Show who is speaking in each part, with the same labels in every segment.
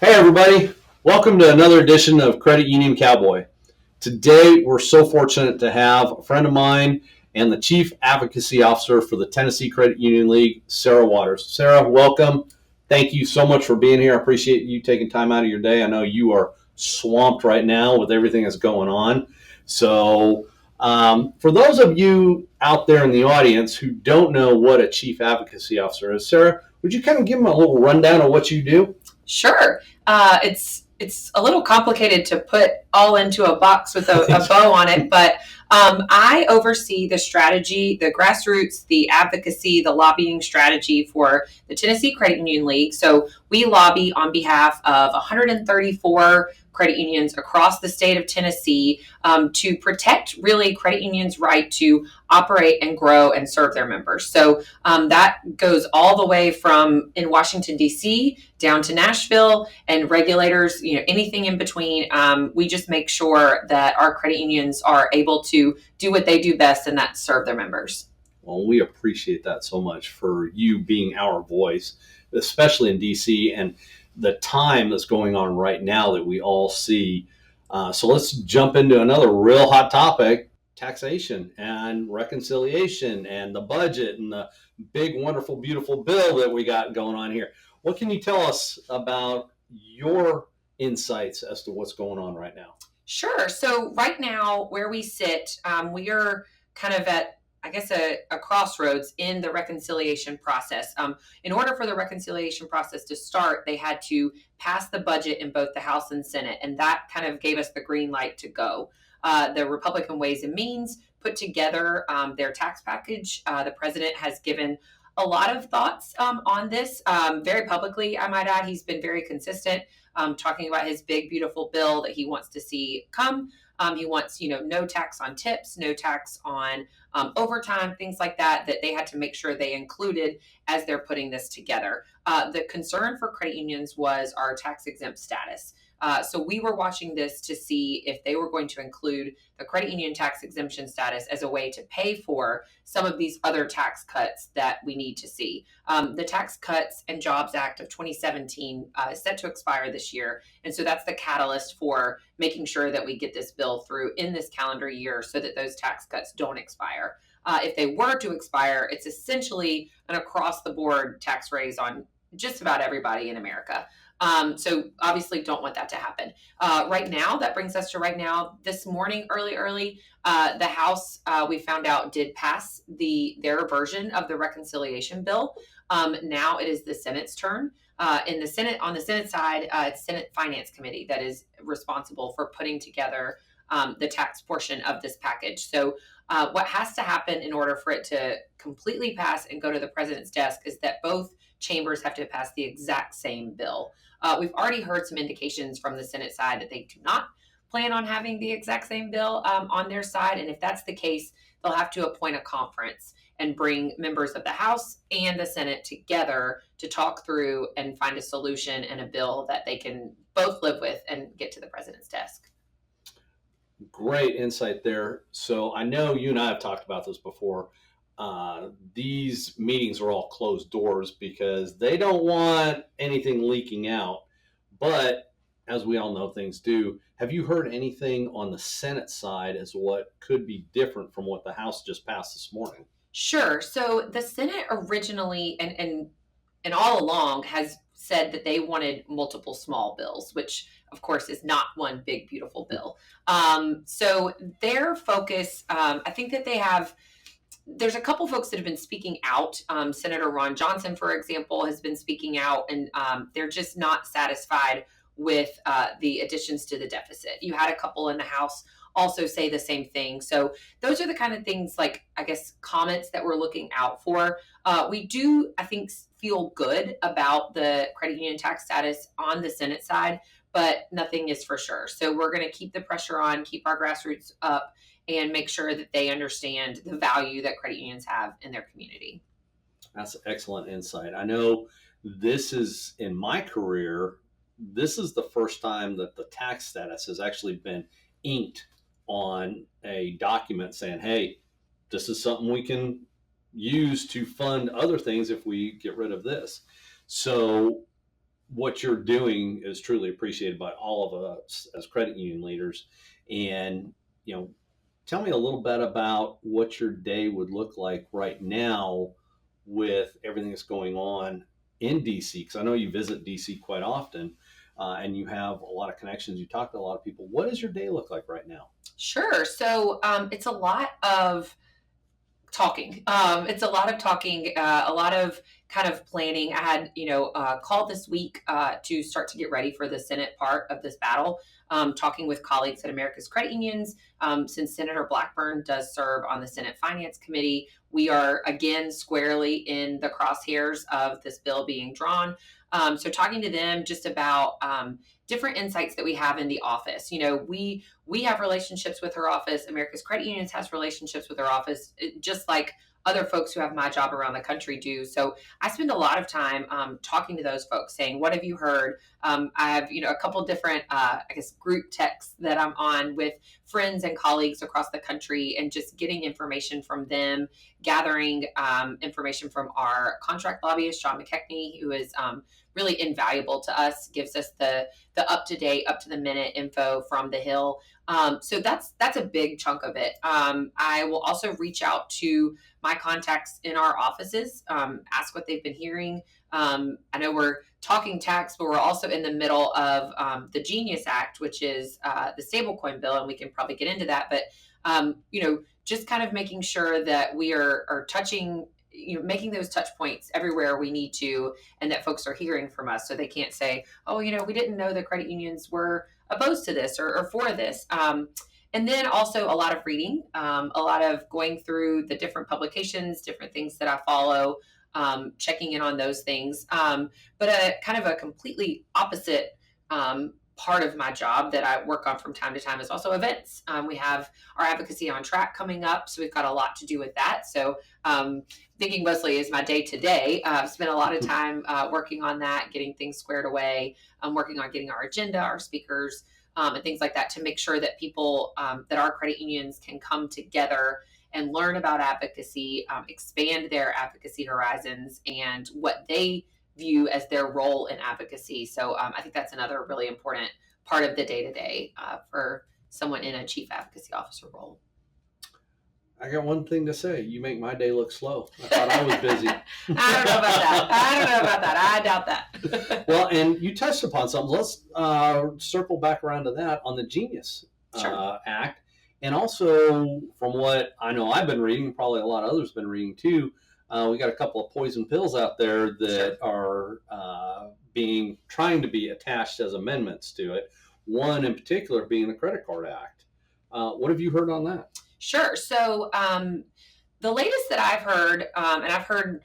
Speaker 1: Hey, everybody. Welcome to another edition of Credit Union Cowboy. Today, we're so fortunate to have a friend of mine and the Chief Advocacy Officer for the Tennessee Credit Union League, Sarah Waters. Sarah, welcome. Thank you so much for being here. I appreciate you taking time out of your day. I know you are swamped right now with everything that's going on. So, for those of you out there in the audience who don't know what a Chief Advocacy Officer is, Sarah, would you kind of give them a little rundown of what you do?
Speaker 2: Sure. It's a little complicated to put all into a box with a bow on it, but I oversee the strategy, the grassroots, the advocacy, the lobbying strategy for the Tennessee Credit Union League. So we lobby on behalf of 134 credit unions across the state of Tennessee to protect really credit unions' right to operate and grow and serve their members. So that goes all the way from in Washington, D.C. down to Nashville and regulators, anything in between. We just make sure that our credit unions are able to do what they do best, and that's serve their members.
Speaker 1: Well, we appreciate that so much for you being our voice, especially in DC and the time that's going on right now that we all see. So let's jump into another real hot topic: taxation and reconciliation and the budget and the big, wonderful, beautiful bill that we got going on here. What can you tell us about your insights as to what's going on right now?
Speaker 2: Sure. So right now, where we sit, we are kind of at, I guess, a crossroads in the reconciliation process. In order for the reconciliation process to start, they had to pass the budget in both the House and Senate, and that kind of gave us the green light to go. The Republican Ways and Means put together their tax package. The president has given a lot of thoughts on this very publicly, I might add. He's been very consistent talking about his big, beautiful bill that he wants to see come. He wants, no tax on tips, no tax on overtime, things like that, that they had to make sure they included as they're putting this together. The concern for credit unions was our tax exempt status. So we were watching this to see if they were going to include the credit union tax exemption status as a way to pay for some of these other tax cuts that we need to see. The Tax Cuts and Jobs Act of 2017 is set to expire this year. And so that's the catalyst for making sure that we get this bill through in this calendar year so that those tax cuts don't expire. If they were to expire, it's essentially an across the board tax raise on just about everybody in America. So obviously don't want that to happen. Right now, that brings us to right now, this morning, early, the House, we found out, did pass their version of the reconciliation bill. Now it is the Senate's turn. In the Senate, on the Senate side, it's Senate Finance Committee that is responsible for putting together the tax portion of this package. So what has to happen in order for it to completely pass and go to the president's desk is that both chambers have to pass the exact same bill. We've already heard some indications from the Senate side that they do not plan on having the exact same bill on their side. And if that's the case, they'll have to appoint a conference and bring members of the House and the Senate together to talk through and find a solution and a bill that they can both live with and get to the president's desk.
Speaker 1: Great insight there. So I know you and I have talked about this before. These meetings are all closed doors because they don't want anything leaking out. But as we all know, things do. Have you heard anything on the Senate side as what could be different from what the House just passed this morning?
Speaker 2: Sure. So the Senate originally and all along has said that they wanted multiple small bills, which of course is not one big, beautiful bill. So their focus, I think that there's a couple folks that have been speaking out. Senator Ron Johnson, for example, has been speaking out, and they're just not satisfied with the additions to the deficit. You had a couple in the House also say the same thing. So those are the kind of things, like, I guess, comments that we're looking out for. We do, I think, feel good about the credit union tax status on the Senate side, but nothing is for sure. So we're going to keep the pressure on, keep our grassroots up, and make sure that they understand the value that credit unions have in their community.
Speaker 1: That's excellent insight. I know this is, in my career, this is the first time that the tax status has actually been inked on a document saying, hey, this is something we can use to fund other things if we get rid of this. So what you're doing is truly appreciated by all of us as credit union leaders. And, tell me a little bit about what your day would look like right now with everything that's going on in DC, because I know you visit DC quite often, and you have a lot of connections. You talk to a lot of people. What does your day look like right now?
Speaker 2: Sure. So it's a lot of talking. It's a lot of talking, a lot of kind of planning. I had, a call this week to start to get ready for the Senate part of this battle, talking with colleagues at America's Credit Unions. Since Senator Blackburn does serve on the Senate Finance Committee, we are again squarely in the crosshairs of this bill being drawn. So talking to them just about different insights that we have in the office. We have relationships with her office. America's Credit Unions has relationships with her office, just like other folks who have my job around the country do. So I spend a lot of time talking to those folks, saying, "What have you heard?" I have, a couple different, group texts that I'm on with friends and colleagues across the country, and just getting information from them, gathering information from our contract lobbyist, John McKechnie, who is really invaluable to us, gives us the up-to-date, up-to-the-minute info from the Hill. So that's a big chunk of it. I will also reach out to my contacts in our offices, ask what they've been hearing. I know we're talking tax, but we're also in the middle of the Genius Act, which is the stablecoin bill, and we can probably get into that. But just kind of making sure that we are touching, making those touch points everywhere we need to, and that folks are hearing from us, so they can't say, "Oh, we didn't know the credit unions were opposed to this or for this." And then also a lot of reading, a lot of going through the different publications, different things that I follow, checking in on those things. But a kind of a completely opposite part of my job that I work on from time to time is also events. We have our Advocacy on Track coming up, so we've got a lot to do with that. So thinking mostly is my day to day. I've spent a lot of time working on that, getting things squared away. I'm working on getting our agenda, our speakers, and things like that, to make sure that people, that our credit unions can come together and learn about advocacy, expand their advocacy horizons, and what they view as their role in advocacy. So I think that's another really important part of the day-to-day for someone in a chief advocacy officer role.
Speaker 1: I got one thing to say. You make my day look slow. I thought I was busy.
Speaker 2: I don't know about that. I doubt that.
Speaker 1: Well, and you touched upon something. Let's circle back around to that on the Genius Act. And also, from what I know I've been reading, probably a lot of others have been reading too, we got a couple of poison pills out there that are trying to be attached as amendments to it. One in particular being the Credit Card Act. What have you heard on that?
Speaker 2: Sure. So the latest that I've heard, and I've heard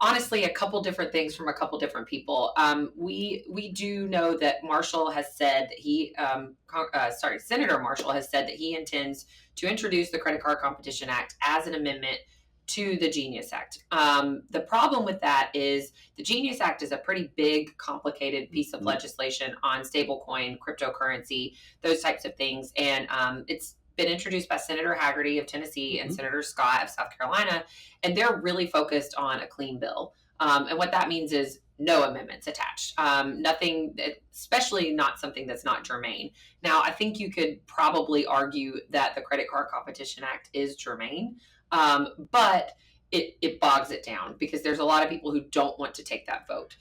Speaker 2: honestly a couple different things from a couple different people. We do know that Marshall has said that Senator Marshall has said that he intends to introduce the Credit Card Competition Act as an amendment to the Genius Act. The problem with that is the Genius Act is a pretty big, complicated piece of legislation on stablecoin, cryptocurrency, those types of things. And it's been introduced by Senator Hagerty of Tennessee and Senator Scott of South Carolina, and they're really focused on a clean bill. And what that means is no amendments attached. Nothing, especially not something that's not germane. Now, I think you could probably argue that the Credit Card Competition Act is germane, but it bogs it down because there's a lot of people who don't want to take that vote.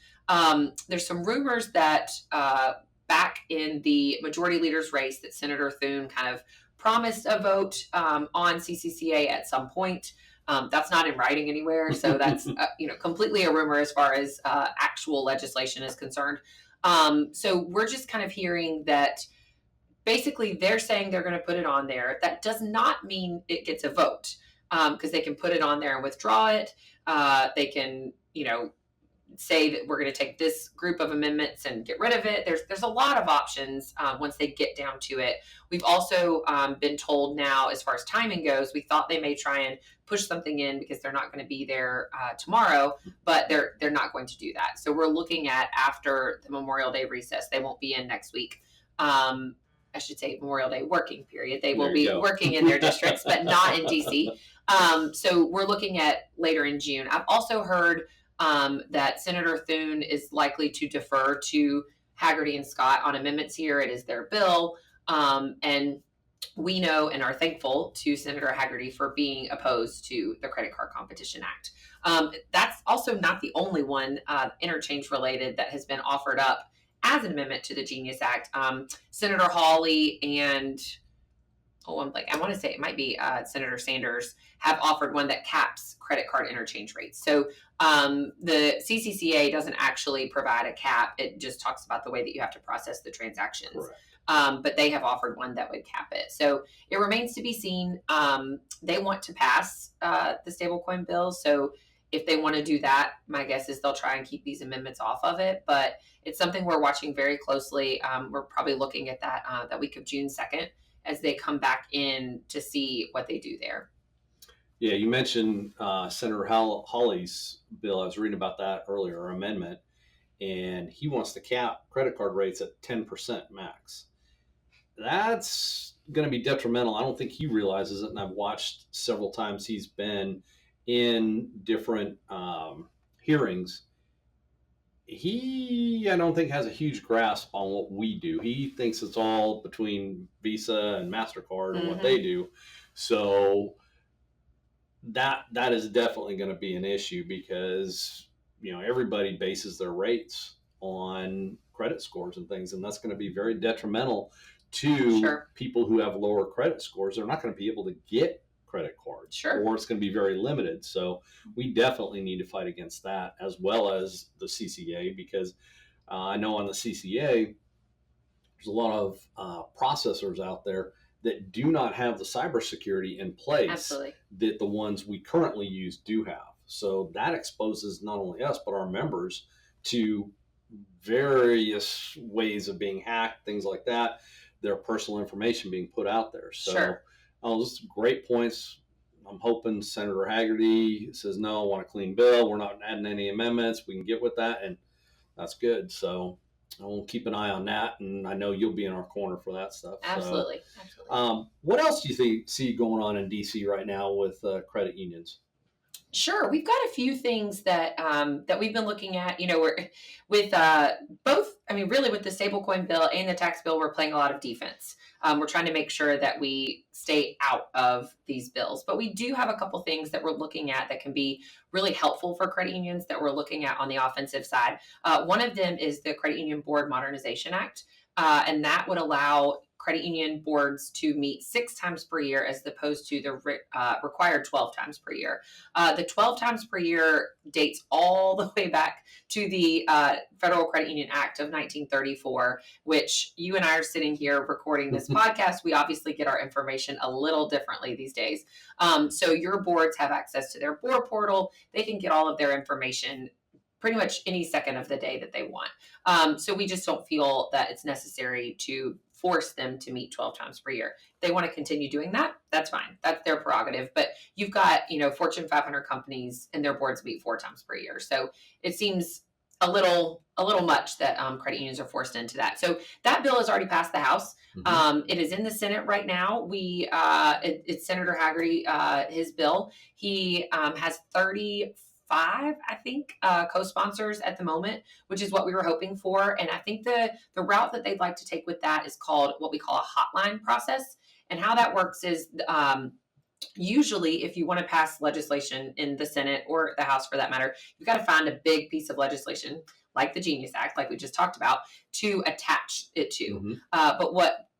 Speaker 2: There's some rumors that back in the majority leader's race that Senator Thune kind of promised a vote on CCCA at some point. That's not in writing anywhere, so that's completely a rumor as far as actual legislation is concerned. So we're just kind of hearing that basically they're saying they're going to put it on there. That does not mean it gets a vote, because they can put it on there and withdraw it. They can, say that we're going to take this group of amendments and get rid of it. There's a lot of options once they get down to it. We've also been told now, as far as timing goes, we thought they may try and push something in because they're not going to be there tomorrow, but they're not going to do that. So we're looking at after the Memorial Day recess. They won't be in next week. I should say Memorial Day working period. They will be working in their districts, but not in DC. So we're looking at later in June. I've also heard that Senator Thune is likely to defer to Haggerty and Scott on amendments here. It is their bill. And we know and are thankful to Senator Haggerty for being opposed to the Credit Card Competition Act. That's also not the only one interchange related that has been offered up as an amendment to the Genius Act. Senator Hawley and I want to say it might be Senator Sanders have offered one that caps credit card interchange rates. So the CCCA doesn't actually provide a cap. It just talks about the way that you have to process the transactions. But they have offered one that would cap it. So it remains to be seen. They want to pass the stablecoin bill. So if they want to do that, my guess is they'll try and keep these amendments off of it. But it's something we're watching very closely. We're probably looking at that week of June 2nd as they come back in to see what they do there.
Speaker 1: Yeah, you mentioned Senator Hawley's bill. I was reading about that earlier, or amendment, and he wants to cap credit card rates at 10% max. That's going to be detrimental. I don't think he realizes it, and I've watched several times he's been in different hearings. I don't think has a huge grasp on what we do. He thinks it's all between Visa and MasterCard and what they do. So that is definitely going to be an issue because, everybody bases their rates on credit scores and things, and that's going to be very detrimental to people who have lower credit scores. They're not going to be able to get credit cards, or it's going to be very limited. So we definitely need to fight against that, as well as the CCA, because I know on the CCA there's a lot of processors out there that do not have the cybersecurity in place that the ones we currently use do have. So that exposes not only us but our members to various ways of being hacked, things like that, their personal information being put out there. So those are great points. I'm hoping Senator Haggerty says, no, I want a clean bill. We're not adding any amendments. We can get with that, and that's good. So I'll keep an eye on that, and I know you'll be in our corner for that stuff.
Speaker 2: Absolutely.
Speaker 1: What else do you see going on in D.C. right now with credit unions?
Speaker 2: Sure, we've got a few things that we've been looking at. We're with both. Really, with the stablecoin bill and the tax bill, we're playing a lot of defense. We're trying to make sure that we stay out of these bills, but we do have a couple things that we're looking at that can be really helpful for credit unions that we're looking at on the offensive side. One of them is the Credit Union Board Modernization Act, and that would allow credit union boards to meet 6 times per year as opposed to the required 12 times per year. The 12 times per year dates all the way back to the Federal Credit Union Act of 1934, which you and I are sitting here recording this podcast. We obviously get our information a little differently these days. So your boards have access to their board portal. They can get all of their information pretty much any second of the day that they want. So we just don't feel that it's necessary to force them to meet 12 times per year. If they want to continue doing that, that's fine. That's their prerogative. But you've got, Fortune 500 companies and their boards meet 4 times per year. So it seems a little much that credit unions are forced into that. So that bill has already passed the House. It is in the Senate right now. It's Senator Haggerty, his bill. He has 35, I think, co-sponsors at the moment, which is what we were hoping for. And I think the route that they'd like to take with that is called what we call a hotline process. And how that works is usually if you want to pass legislation in the Senate or the House for that matter, you've got to find a big piece of legislation like the Genius Act, like we just talked about, to attach it to. But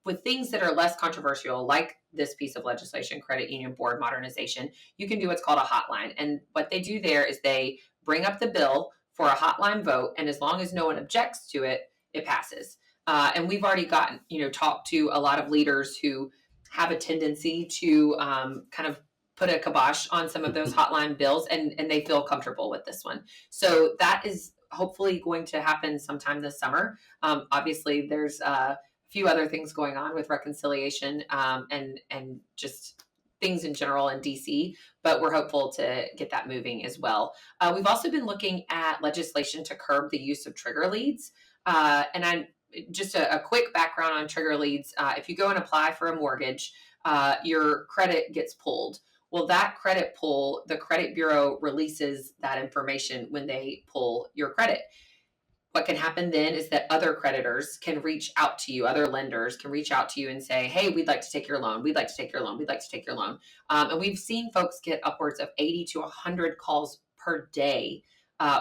Speaker 2: with things that are less controversial, like this piece of legislation, Credit Union Board Modernization, you can do what's called a hotline. And what they do there is they bring up the bill for a hotline vote, and as long as no one objects to it, it passes. And we've already talked to a lot of leaders who have a tendency to kind of put a kibosh on some of those hotline bills, and they feel comfortable with this one. So that is hopefully going to happen sometime this summer. Obviously, there's a few other things going on with reconciliation and just things in general in DC, but we're hopeful to get that moving as well. We've also been looking at legislation to curb the use of trigger leads. And just a quick background on trigger leads. If you go and apply for a mortgage, your credit gets pulled. Well, that credit pull, the credit bureau releases that information when they pull your credit. What can happen then is that other creditors can reach out to you, other lenders can reach out to you and say, hey, we'd like to take your loan. We'd like to take your loan. We'd like to take your loan. And we've seen folks get upwards of 80 to 100 calls per day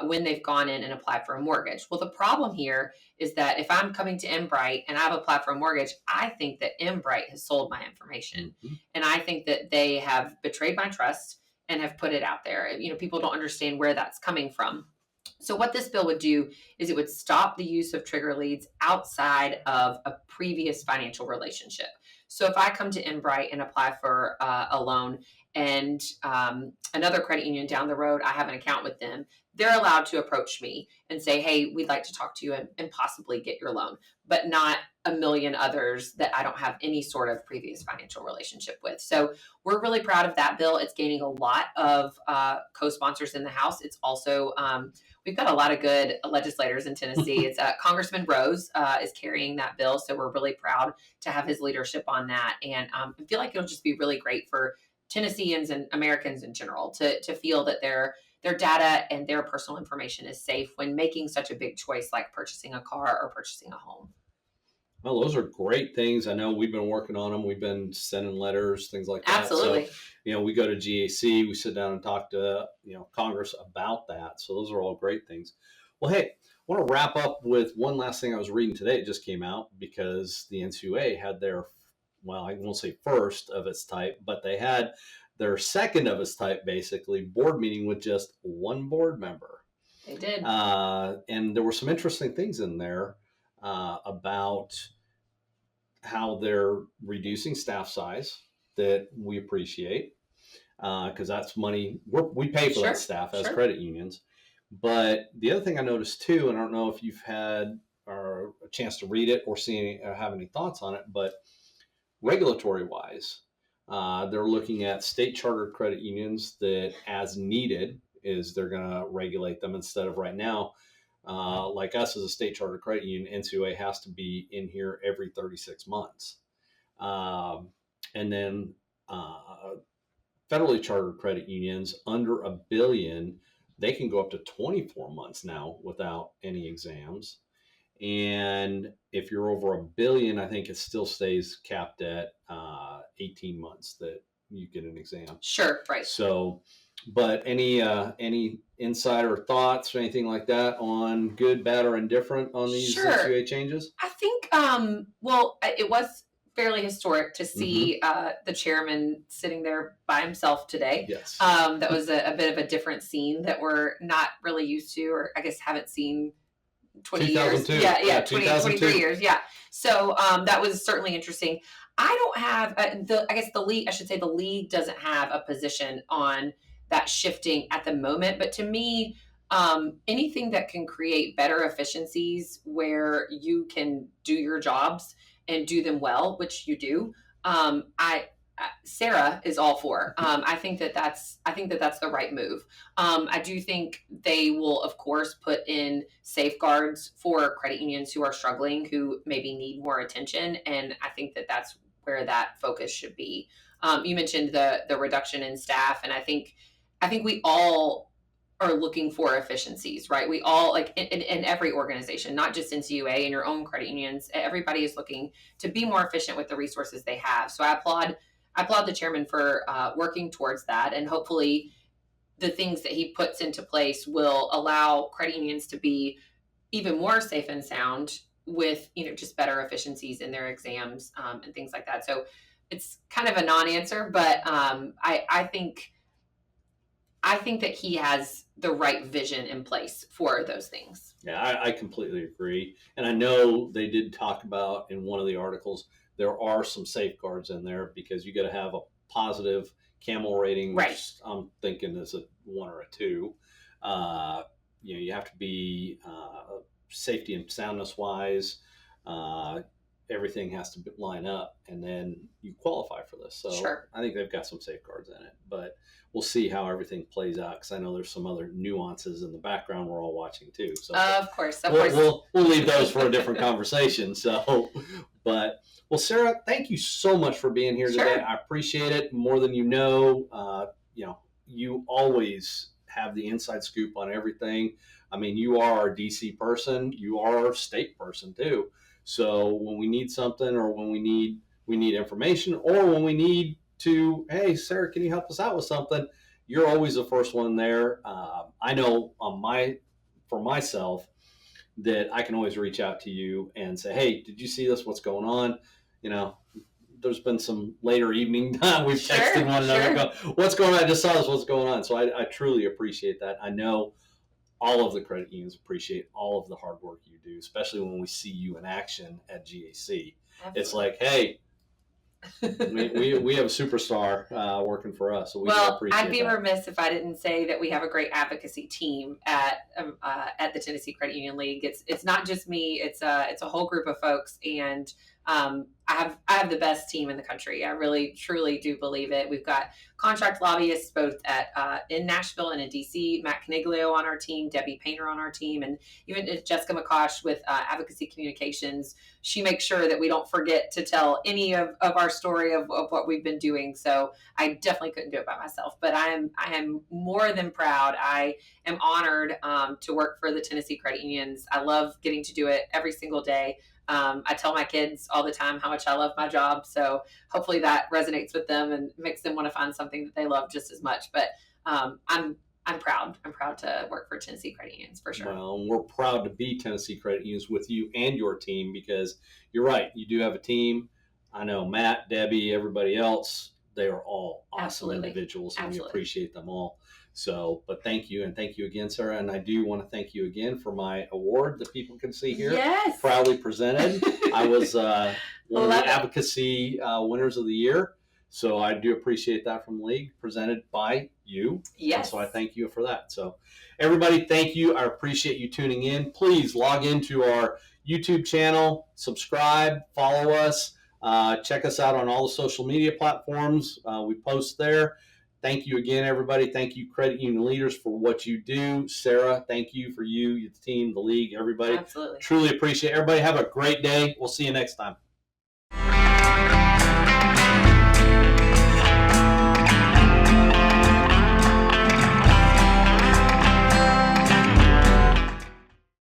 Speaker 2: when they've gone in and applied for a mortgage. Well, the problem here is that if I'm coming to Embright and I've applied for a mortgage, I think that Embright has sold my information.
Speaker 1: Mm-hmm.
Speaker 2: And I think that they have betrayed my trust and have put it out there. People don't understand where that's coming from. So what this bill would do is it would stop the use of trigger leads outside of a previous financial relationship. So if I come to Embright and apply for a loan and another credit union down the road, I have an account with them, they're allowed to approach me and say, hey, we'd like to talk to you and possibly get your loan, but not a million others that I don't have any sort of previous financial relationship with. So we're really proud of that bill. It's gaining a lot of co-sponsors in the House. It's also, we've got a lot of good legislators in Tennessee. It's Congressman Rose is carrying that bill. So we're really proud to have his leadership on that. And I feel like it'll just be really great for Tennesseans and Americans in general to feel that their data and their personal information is safe when making such a big choice like purchasing a car or purchasing a home.
Speaker 1: Well, those are great things. I know we've been working on them. We've been sending letters, things like that.
Speaker 2: Absolutely.
Speaker 1: So, we go to GAC, we sit down and talk to, Congress about that. So those are all great things. Well, hey, I want to wrap up with one last thing I was reading today. It just came out because the NCUA had their, I won't say first of its type, but they had their second of its type, basically, board meeting with just one board member.
Speaker 2: They did.
Speaker 1: And there were some interesting things in there about how they're reducing staff size that we appreciate because that's money we pay for that staff as credit unions. But the other thing I noticed too, and I don't know if you've had a chance to read it or have any thoughts on it, but regulatory wise, they're looking at state chartered credit unions that as needed is they're going to regulate them instead of right now. Like us as a state chartered credit union, NCUA has to be in here every 36 months. And then federally chartered credit unions under $1 billion, they can go up to 24 months now without any exams. And if you're over $1 billion, I think it still stays capped at 18 months that you get an exam.
Speaker 2: Sure, right.
Speaker 1: So, but any insider thoughts or anything like that on good, bad, or indifferent on these NCUA changes?
Speaker 2: I think, it was fairly historic to see the chairman sitting there by himself today.
Speaker 1: Yes.
Speaker 2: That was a bit of a different scene that we're not really used to, or I guess haven't seen 20 years. Yeah, 23 years. Yeah. So that was certainly interesting. I don't have the league, I should say the league doesn't have a position on that shifting at the moment. But to me, anything that can create better efficiencies where you can do your jobs and do them well, which you do, Sarah is all for. I think that's the right move. I do think they will, of course, put in safeguards for credit unions who are struggling, who maybe need more attention, and I think that's where that focus should be. You mentioned the reduction in staff, and I think we all are looking for efficiencies, right? We all, like in every organization, not just NCUA and your own credit unions, everybody is looking to be more efficient with the resources they have. So I applaud the chairman for working towards that, and hopefully the things that he puts into place will allow credit unions to be even more safe and sound with just better efficiencies in their exams and things like that. So it's kind of a non-answer, but I think that he has the right vision in place for those things.
Speaker 1: Yeah, I completely agree. And I know they did talk about in one of the articles, there are some safeguards in there because you got to have a positive CAMEL rating, which right. I'm thinking is a 1 or a 2. You have to be safety and soundness wise. Everything has to line up, and then you qualify for this. So sure. I think they've got some safeguards in it, but we'll see how everything plays out because I know there's some other nuances in the background we're all watching too. So
Speaker 2: of course,
Speaker 1: we'll leave those for a different conversation. So, But, well, Sarah, thank you so much for being here today. I appreciate it more than you know. You always have the inside scoop on everything. I mean, you are our DC person. You are our state person too. So when we need something, or when we need information, or when we need to, hey, Sarah, can you help us out with something? You're always the first one there. I know for myself, that I can always reach out to you and say, hey, did you see this? What's going on? You know, there's been some later evening time. We've texted one another, go, what's going on? I just saw this, what's going on? So I truly appreciate that. I know all of the credit unions appreciate all of the hard work you do, especially when we see you in action at GAC. Absolutely. It's like, hey, we have a superstar working for us, so we appreciate
Speaker 2: I'd be remiss if I didn't say that we have a great advocacy team at the Tennessee Credit Union League. It's not just me; it's a whole group of folks, and I have the best team in the country. I really truly do believe it. We've got contract lobbyists both in Nashville and in DC. Matt Caniglio on our team, Debbie Painter on our team, and even Jessica McCosh with Advocacy Communications. She makes sure that we don't forget to tell any of our story of what we've been doing. So I definitely couldn't do it by myself, but I am more than proud. I am honored to work for the Tennessee Credit Unions. I love getting to do it every single day. I tell my kids all the time how much I love my job. So hopefully that resonates with them and makes them want to find something that they love just as much. But I'm proud. I'm proud to work for Tennessee Credit Unions for sure.
Speaker 1: Well, we're proud to be Tennessee Credit Unions with you and your team, because you're right. You do have a team. I know Matt, Debbie, everybody else, they are all awesome individuals, and we appreciate them all. So, but thank you, and thank you again, Sarah. And I do want to thank you again for my award that people can see here.
Speaker 2: Yes.
Speaker 1: Proudly presented. I was one of the advocacy winners of the year. So I do appreciate that from the league, presented by you.
Speaker 2: Yes.
Speaker 1: And so I thank you for that. So everybody, thank you. I appreciate you tuning in. Please log into our YouTube channel, subscribe, follow us, check us out on all the social media platforms. We post there. Thank you again, everybody. Thank you, credit union leaders, for what you do. Sarah, thank you for you, the team, the league, everybody.
Speaker 2: Absolutely.
Speaker 1: Truly appreciate it. Everybody have a great day. We'll see you next time.